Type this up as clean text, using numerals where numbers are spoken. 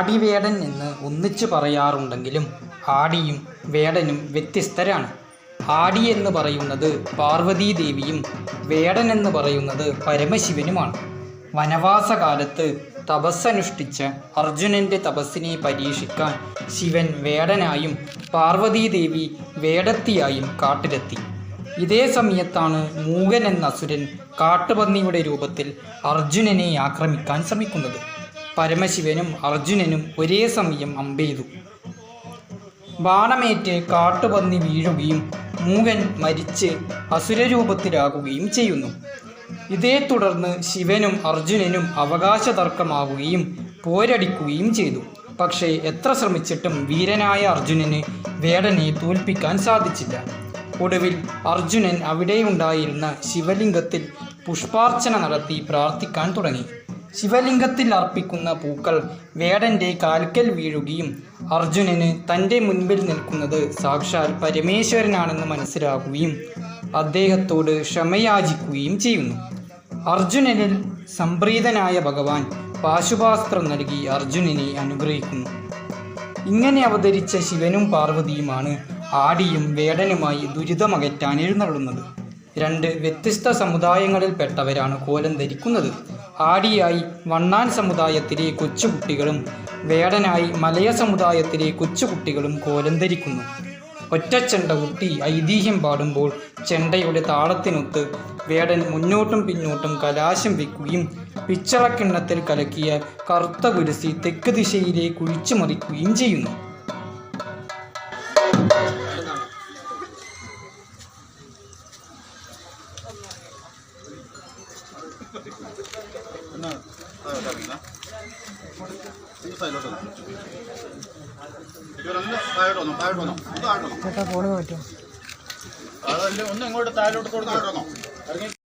ആടിവേടൻ എന്ന് ഒന്നിച്ചു പറയാറുണ്ടെങ്കിലും ആടിയും വേടനും വ്യത്യസ്തരാണ്. ആടി എന്ന് പറയുന്നത് പാർവതീദേവിയും വേടൻ എന്ന് പറയുന്നത് പരമശിവനുമാണ്. വനവാസകാലത്ത് തപസ്സനുഷ്ഠിച്ച അർജുനൻ്റെ തപസ്സിനെ പരീക്ഷിക്കാൻ ശിവൻ വേടനായും പാർവതീദേവി വേടത്തിയായും കാട്ടിലെത്തി. ഇതേ സമയത്താണ് മൂകൻ എന്ന അസുരൻ കാട്ടുപന്നിയുടെ രൂപത്തിൽ അർജുനനെ ആക്രമിക്കാൻ ശ്രമിക്കുന്നത്. പരമശിവനും അർജുനനും ഒരേ സമയം അമ്പെയ്തു. ബാണമേറ്റ് കാട്ടുപന്നി വീഴുകയും മൂകൻ മരിച്ച് അസുരരൂപത്തിലാകുകയും ചെയ്യുന്നു. ഇതേ തുടർന്ന് ശിവനും അർജുനനും അവകാശ തർക്കമാവുകയും പോരടിക്കുകയും ചെയ്തു. പക്ഷേ എത്ര ശ്രമിച്ചിട്ടും വീരനായ അർജുനന് വേടനെ തോൽപ്പിക്കാൻ സാധിച്ചില്ല. ഒടുവിൽ അർജുനൻ അവിടെയുണ്ടായിരുന്ന ശിവലിംഗത്തിൽ പുഷ്പാർച്ചന നടത്തി പ്രാർത്ഥിക്കാൻ തുടങ്ങി. ശിവലിംഗത്തിൽ അർപ്പിക്കുന്ന പൂക്കൾ വേടൻ്റെ കാൽക്കൽ വീഴുകയും അർജുനന് തൻ്റെ മുൻപിൽ നിൽക്കുന്നത് സാക്ഷാൽ പരമേശ്വരനാണെന്ന് മനസ്സിലാക്കുകയും അദ്ദേഹത്തോട് ക്ഷമയാചിക്കുകയും ചെയ്യുന്നു. അർജുനനിൽ സംപ്രീതനായ ഭഗവാൻ പാശുപാസ്ത്രം നൽകി അർജുനനെ അനുഗ്രഹിക്കുന്നു. ഇങ്ങനെ അവതരിച്ച ശിവനും പാർവതിയുമാണ് ആടിയും വേടനുമായി ദുരിതമകറ്റാൻ എഴുന്നള്ളുന്നത്. രണ്ട് വ്യത്യസ്ത സമുദായങ്ങളിൽപ്പെട്ടവരാണ് കോലം ധരിക്കുന്നത്. ആടിയായി വണ്ണാൻ സമുദായത്തിലെ കൊച്ചുകുട്ടികളും വേടനായി മലയ സമുദായത്തിലെ കൊച്ചുകുട്ടികളും കോലം ധരിക്കുന്നു. ഒറ്റച്ചെണ്ട കുട്ടി ഐതിഹ്യം പാടുമ്പോൾ ചെണ്ടയുടെ താളത്തിനൊത്ത് വേടൻ മുന്നോട്ടും പിന്നോട്ടും കലാശം വയ്ക്കുകയും പിച്ചളക്കിണ്ണത്തിൽ കലക്കിയ കറുത്ത കുരിശി തെക്ക് ദിശയിലേക്ക് കുഴിച്ചു മറിക്കുകയും ചെയ്യുന്നു. ചേട്ടാ ഫോണ് പറ്റും. അതല്ല ഒന്ന് ഇങ്ങോട്ട് താഴോട്ട് കൊടുക്കണോ?